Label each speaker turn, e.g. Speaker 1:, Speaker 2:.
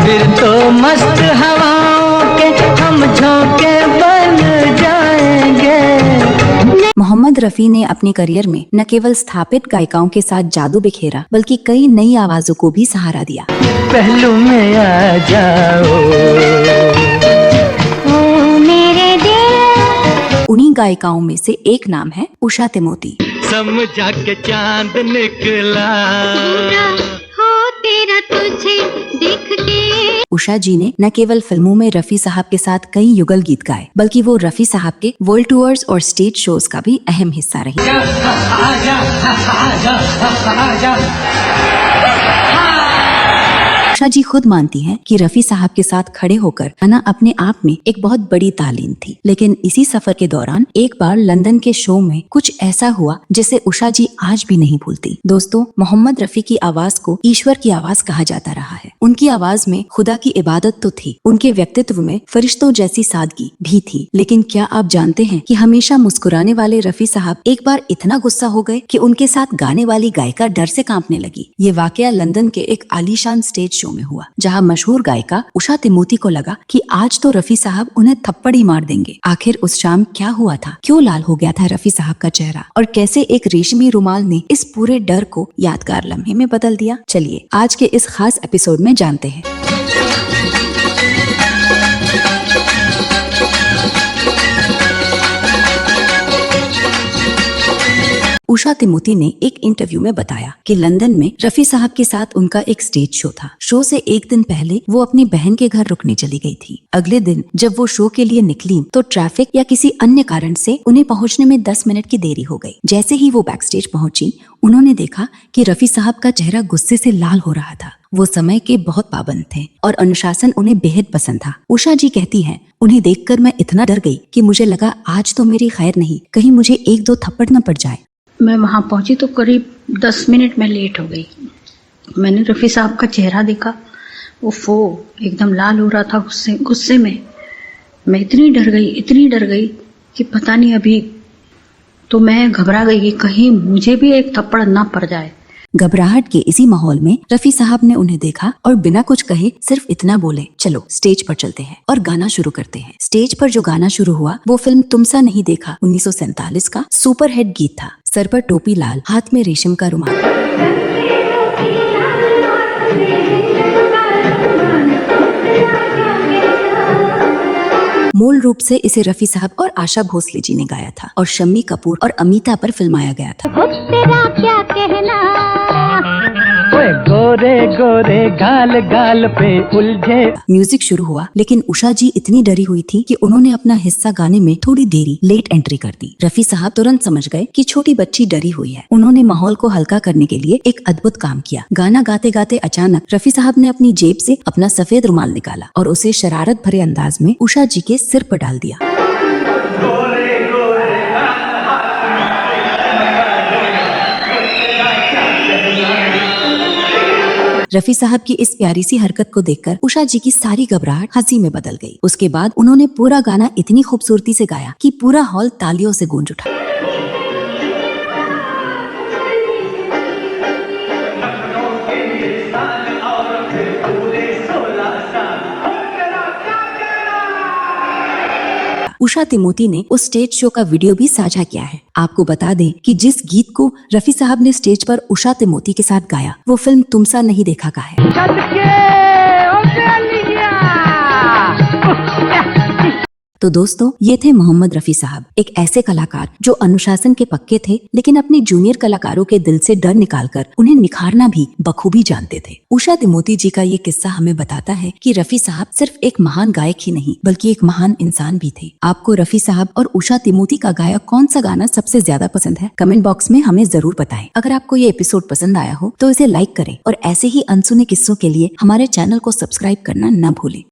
Speaker 1: फिर तो मस्त हवाओं के हम झोंके बन जाएंगे।
Speaker 2: मोहम्मद रफी ने अपने करियर में न केवल स्थापित गायिकाओं के साथ जादू बिखेरा, बल्कि कई नई आवाजों को भी सहारा दिया।
Speaker 1: पहलू में आ जाओ
Speaker 2: ओ मेरे दिल। उन्हीं गायिकाओं में से एक नाम है उषा तिमोती।
Speaker 1: समझा के चांद निकला
Speaker 3: हो तेरा तुझे देख के।
Speaker 2: उषा जी ने न केवल फिल्मों में रफी साहब के साथ कई युगल गीत गाए, बल्कि वो रफी साहब के वर्ल्ड टूर्स और स्टेज शोज का भी अहम हिस्सा रही। उषा जी खुद मानती हैं कि रफी साहब के साथ खड़े होकर गाना अपने आप में एक बहुत बड़ी तालीम थी। लेकिन इसी सफर के दौरान एक बार लंदन के शो में कुछ ऐसा हुआ जिसे उषा जी आज भी नहीं भूलती। दोस्तों, मोहम्मद रफी की आवाज को ईश्वर की आवाज कहा जाता रहा है। उनकी आवाज में खुदा की इबादत तो थी, उनके व्यक्तित्व में फरिश्तों जैसी सादगी भी थी। लेकिन क्या आप जानते हैं कि हमेशा मुस्कुराने वाले रफी साहब एक बार इतना गुस्सा हो गए कि उनके साथ गाने वाली गायिका डर से कांपने लगी। ये वाकया लंदन के एक आलीशान स्टेज शो में हुआ, जहां मशहूर गायिका उषा तिमोती को लगा कि आज तो रफी साहब उन्हें थप्पड़ ही मार देंगे। आखिर उस शाम क्या हुआ था? क्यों लाल हो गया था रफी साहब का चेहरा? और कैसे एक रेशमी रुमाल ने इस पूरे डर को यादगार लम्हे में बदल दिया? चलिए आज के इस खास एपिसोड में जानते हैं। उषा तिमोती ने एक इंटरव्यू में बताया कि लंदन में रफी साहब के साथ उनका एक स्टेज शो था। शो से एक दिन पहले वो अपनी बहन के घर रुकने चली गई थी। अगले दिन जब वो शो के लिए निकली तो ट्रैफिक या किसी अन्य कारण से उन्हें पहुंचने में 10 मिनट की देरी हो गई। जैसे ही वो बैक स्टेज पहुंची, उन्होंने देखा कि रफी साहब का चेहरा गुस्से से लाल हो रहा था। वो समय के बहुत पाबंद थे और अनुशासन उन्हें बेहद पसंद था। उषा जी कहती हैं, उन्हें देखकर मैं इतना डर गई कि मुझे लगा आज तो मेरी खैर नहीं, कहीं मुझे 1-2 थप्पड़ न पड़ जाए।
Speaker 4: मैं वहाँ पहुँची तो करीब 10 मिनट में लेट हो गई। मैंने रफ़ी साहब का चेहरा देखा, वो एकदम लाल हो रहा था गुस्से में। मैं इतनी डर गई कि पता नहीं, अभी तो मैं घबरा गई कि कहीं मुझे भी एक थप्पड़ ना पड़ जाए।
Speaker 2: घबराहट के इसी माहौल में रफी साहब ने उन्हें देखा और बिना कुछ कहे सिर्फ इतना बोले, चलो स्टेज पर चलते हैं और गाना शुरू करते हैं। स्टेज पर जो गाना शुरू हुआ वो फिल्म तुमसा नहीं देखा 1947 का सुपरहिट गीत था। सर पर टोपी लाल, हाथ में रेशम का रुमाल। मूल रूप से इसे रफी साहब और आशा भोसले जी ने गाया था और शम्मी कपूर और अमिता पर फिल्माया गया था।
Speaker 3: तेरा क्या कहना?
Speaker 1: गोरे गोरे गाल गाल पे उलझे।
Speaker 2: म्यूजिक शुरू हुआ, लेकिन उषा जी इतनी डरी हुई थी कि उन्होंने अपना हिस्सा गाने में थोड़ी देरी लेट एंट्री कर दी। रफी साहब तुरंत समझ गए कि छोटी बच्ची डरी हुई है। उन्होंने माहौल को हल्का करने के लिए एक अद्भुत काम किया। गाना गाते गाते अचानक रफी साहब ने अपनी जेब से अपना सफेद रुमाल निकाला और उसे शरारत भरे अंदाज में उषा जी के सिर पर डाल दिया। रफी साहब की इस प्यारी सी हरकत को देखकर उषा जी की सारी घबराहट हंसी में बदल गई। उसके बाद उन्होंने पूरा गाना इतनी खूबसूरती से गाया कि पूरा हॉल तालियों से गूंज उठा। उषा तिमोती ने उस स्टेज शो का वीडियो भी साझा किया है। आपको बता दें कि जिस गीत को रफी साहब ने स्टेज पर उषा तिमोती के साथ गाया वो फिल्म तुमसा नहीं देखा का है। तो दोस्तों, ये थे मोहम्मद रफी साहब, एक ऐसे कलाकार जो अनुशासन के पक्के थे, लेकिन अपने जूनियर कलाकारों के दिल से डर निकालकर उन्हें निखारना भी बखूबी जानते थे। उषा तिमोती जी का ये किस्सा हमें बताता है कि रफी साहब सिर्फ एक महान गायक ही नहीं, बल्कि एक महान इंसान भी थे। आपको रफी साहब और उषा तिमोती का गाया कौन सा गाना सबसे ज्यादा पसंद है? कमेंट बॉक्स में हमें जरूर बताएं। अगर आपको ये एपिसोड पसंद आया हो तो इसे लाइक करें और ऐसे ही अनसुने किस्सों के लिए हमारे चैनल को सब्सक्राइब करना न भूलें।